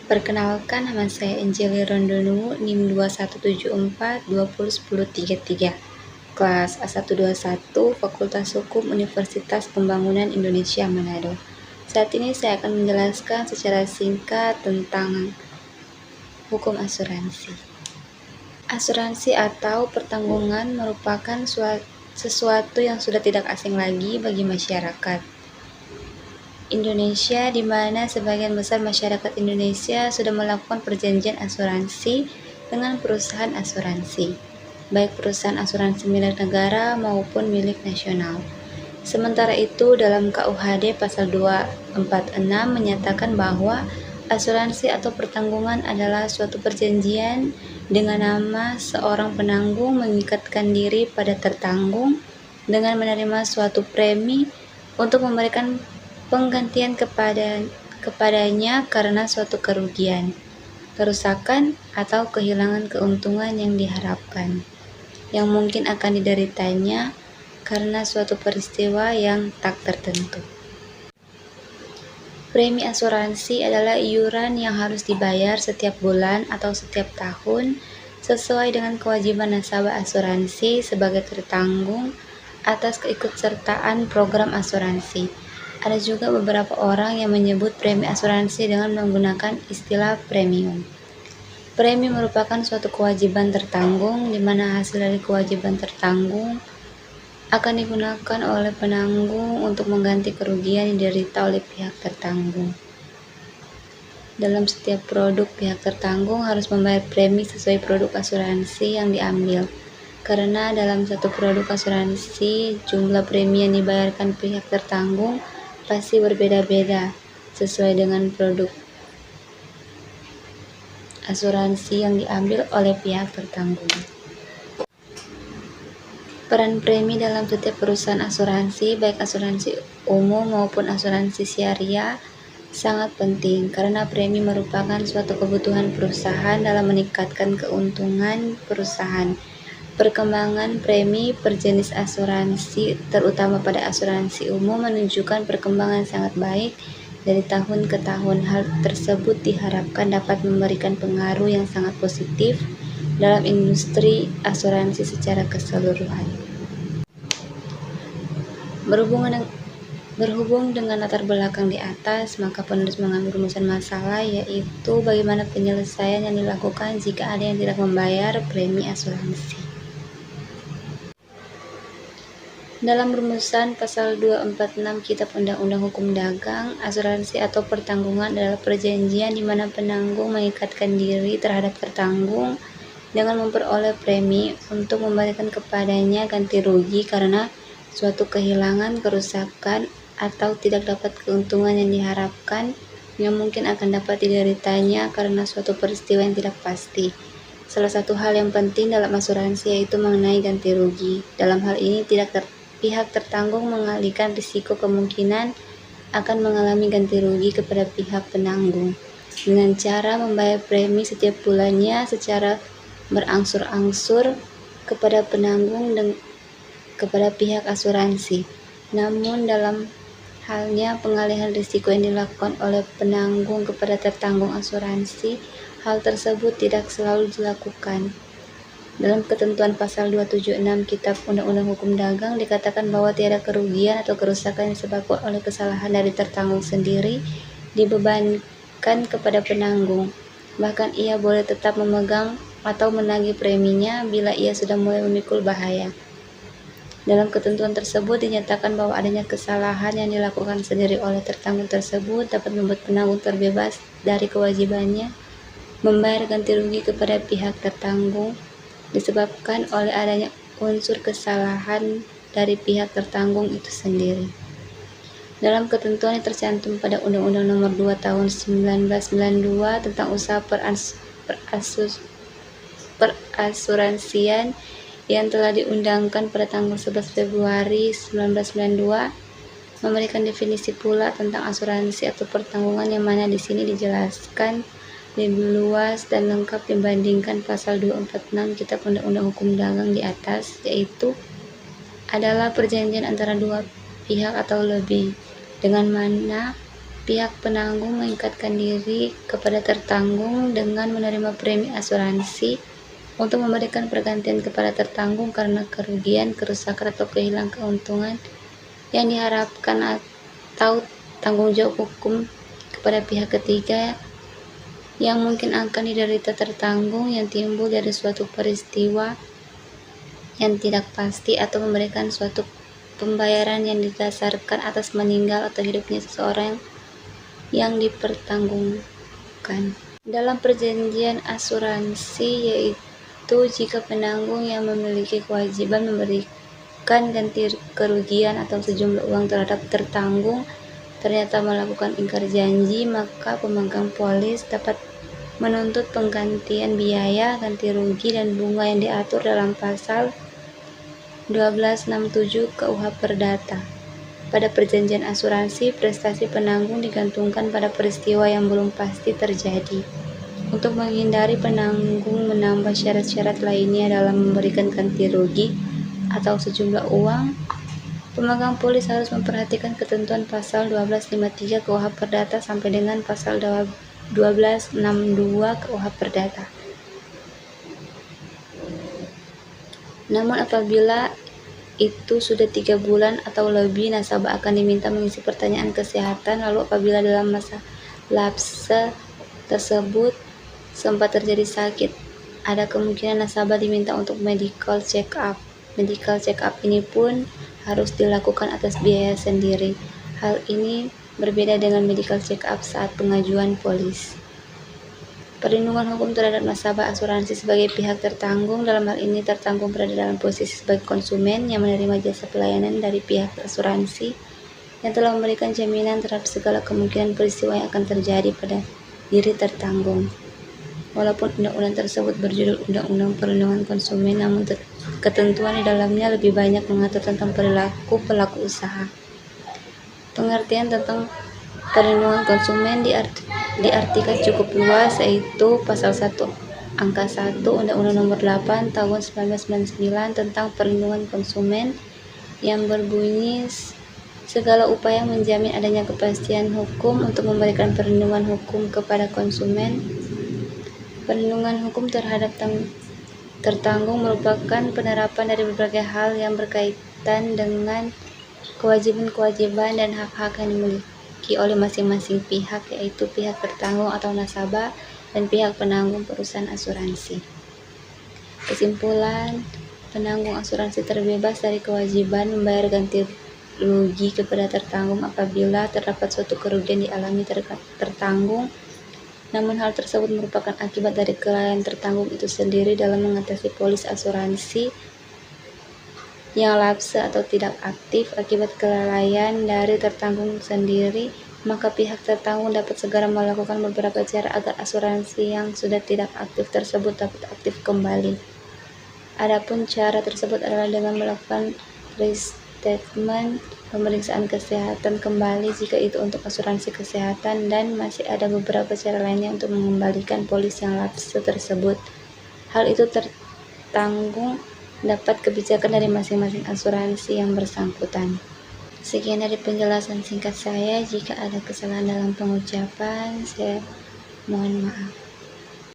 Perkenalkan, nama saya Anjeli Rondonu, NIM 2174201033, kelas A121, Fakultas Hukum Universitas Pembangunan Indonesia Manado. Saat ini saya akan menjelaskan secara singkat tentang hukum asuransi. Asuransi atau pertanggungan merupakan sesuatu yang sudah tidak asing lagi bagi masyarakat Indonesia, di mana sebagian besar masyarakat Indonesia sudah melakukan perjanjian asuransi dengan perusahaan asuransi, baik perusahaan asuransi milik negara maupun milik nasional. Sementara itu, dalam KUHD pasal 246 menyatakan bahwa asuransi atau pertanggungan adalah suatu perjanjian dengan nama seorang penanggung mengikatkan diri pada tertanggung dengan menerima suatu premi untuk memberikan penggantian kepadanya karena suatu kerugian, kerusakan, atau kehilangan keuntungan yang diharapkan, yang mungkin akan dideritanya karena suatu peristiwa yang tak tertentu. Premi asuransi adalah iuran yang harus dibayar setiap bulan atau setiap tahun sesuai dengan kewajiban nasabah asuransi sebagai tertanggung atas keikutsertaan program asuransi. Ada juga beberapa orang yang menyebut premi asuransi dengan menggunakan istilah premium. Premi merupakan suatu kewajiban tertanggung, di mana hasil dari kewajiban tertanggung akan digunakan oleh penanggung untuk mengganti kerugian yang diderita oleh pihak tertanggung. Dalam setiap produk, pihak tertanggung harus membayar premi sesuai produk asuransi yang diambil. Karena dalam satu produk asuransi, jumlah premi yang dibayarkan pihak tertanggung pasti berbeda-beda sesuai dengan produk asuransi yang diambil oleh pihak tertanggung. Peran premi dalam setiap perusahaan asuransi, baik asuransi umum maupun asuransi syariah, sangat penting karena premi merupakan suatu kebutuhan perusahaan dalam meningkatkan keuntungan perusahaan. Perkembangan premi per jenis asuransi, terutama pada asuransi umum, menunjukkan perkembangan sangat baik dari tahun ke tahun. Hal tersebut diharapkan dapat memberikan pengaruh yang sangat positif dalam industri asuransi secara keseluruhan. Berhubung dengan latar belakang di atas, maka penulis mengambil rumusan masalah, yaitu bagaimana penyelesaian yang dilakukan jika ada yang tidak membayar premi asuransi. Dalam rumusan pasal 246 Kitab Undang-Undang Hukum Dagang, asuransi atau pertanggungan adalah perjanjian di mana penanggung mengikatkan diri terhadap tertanggung dengan memperoleh premi untuk memberikan kepadanya ganti rugi karena suatu kehilangan, kerusakan, atau tidak dapat keuntungan yang diharapkan yang mungkin akan dapat dideritanya karena suatu peristiwa yang tidak pasti. Salah satu hal yang penting dalam asuransi yaitu mengenai ganti rugi. Dalam hal ini pihak tertanggung mengalihkan risiko kemungkinan akan mengalami ganti rugi kepada pihak penanggung dengan cara membayar premi setiap bulannya secara berangsur-angsur kepada penanggung dan kepada pihak asuransi. Namun dalam halnya pengalihan risiko yang dilakukan oleh penanggung kepada tertanggung asuransi, hal tersebut tidak selalu dilakukan. Dalam ketentuan pasal 276 Kitab Undang-Undang Hukum Dagang dikatakan bahwa tiada kerugian atau kerusakan yang disebabkan oleh kesalahan dari tertanggung sendiri dibebankan kepada penanggung. Bahkan ia boleh tetap memegang atau menagih preminya bila ia sudah mulai memikul bahaya. Dalam ketentuan tersebut dinyatakan bahwa adanya kesalahan yang dilakukan sendiri oleh tertanggung tersebut dapat membuat penanggung terbebas dari kewajibannya membayar ganti rugi kepada pihak tertanggung disebabkan oleh adanya unsur kesalahan dari pihak tertanggung itu sendiri. Dalam ketentuan yang tercantum pada Undang-Undang Nomor 2 Tahun 1992 tentang usaha perasuransian yang telah diundangkan pada tanggal 11 Februari 1992 memberikan definisi pula tentang asuransi atau pertanggungan yang mana di sini dijelaskan lebih luas dan lengkap dibandingkan pasal 246 Kitab Undang-Undang Hukum Dagang di atas, yaitu adalah perjanjian antara dua pihak atau lebih, dengan mana Pihak penanggung mengikatkan diri kepada tertanggung dengan menerima premi asuransi untuk memberikan pergantian kepada tertanggung karena kerugian, kerusakan, atau kehilangan keuntungan yang diharapkan atau tanggung jawab hukum kepada pihak ketiga yang mungkin akan diderita tertanggung yang timbul dari suatu peristiwa yang tidak pasti atau memberikan suatu pembayaran yang didasarkan atas meninggal atau hidupnya seseorang yang dipertanggungkan. Dalam perjanjian asuransi, yaitu jika penanggung yang memiliki kewajiban memberikan ganti kerugian atau sejumlah uang terhadap tertanggung ternyata melakukan ingkar janji, maka pemegang polis dapat menuntut penggantian biaya, ganti rugi, dan bunga yang diatur dalam pasal 1267 KUH Perdata. Pada perjanjian asuransi, prestasi penanggung digantungkan pada peristiwa yang belum pasti terjadi. Untuk menghindari penanggung menambah syarat-syarat lainnya dalam memberikan ganti rugi atau sejumlah uang, pemegang polis harus memperhatikan ketentuan pasal 1253 KUH Perdata sampai dengan pasal 1262 KUH Perdata. Namun apabila itu sudah 3 bulan atau lebih, nasabah akan diminta mengisi pertanyaan kesehatan. Lalu apabila dalam masa lapse tersebut sempat terjadi sakit, ada kemungkinan nasabah diminta untuk medical check up. Medical check up ini pun harus dilakukan atas biaya sendiri. Hal ini berbeda dengan medical check up saat pengajuan polis. Perlindungan hukum terhadap nasabah asuransi sebagai pihak tertanggung. Dalam hal ini, tertanggung berada dalam posisi sebagai konsumen yang menerima jasa pelayanan dari pihak asuransi yang telah memberikan jaminan terhadap segala kemungkinan peristiwa yang akan terjadi pada diri tertanggung. Walaupun undang-undang tersebut berjudul Undang-Undang Perlindungan Konsumen, namun ketentuan di dalamnya lebih banyak mengatur tentang perilaku pelaku usaha. Pengertian tentang perlindungan konsumen diartikan cukup luas, yaitu Pasal 1 Angka 1 Undang-Undang Nomor 8 Tahun 1999 tentang Perlindungan Konsumen yang berbunyi segala upaya menjamin adanya kepastian hukum untuk memberikan perlindungan hukum kepada konsumen. Perlindungan hukum terhadap tertanggung merupakan penerapan dari berbagai hal yang berkaitan dengan kewajiban-kewajiban dan hak-hak yang dimiliki oleh masing-masing pihak, yaitu pihak tertanggung atau nasabah dan pihak penanggung perusahaan asuransi. Kesimpulan, penanggung asuransi terbebas dari kewajiban membayar ganti rugi kepada tertanggung apabila terdapat suatu kerugian dialami tertanggung, namun hal tersebut merupakan akibat dari kelalaian tertanggung itu sendiri dalam mengatasi polis asuransi yang lapse atau tidak aktif. Akibat kelalaian dari tertanggung sendiri, maka pihak tertanggung dapat segera melakukan beberapa cara agar asuransi yang sudah tidak aktif tersebut dapat aktif kembali. Adapun cara tersebut adalah dengan melakukan restatement, pemeriksaan kesehatan kembali jika itu untuk asuransi kesehatan, dan masih ada beberapa cara lainnya untuk mengembalikan polis yang lapse tersebut. Hal itu tertanggung dapat kebijakan dari masing-masing asuransi yang bersangkutan. Sekian dari penjelasan singkat saya. Jika ada kesalahan dalam pengucapan, saya mohon maaf.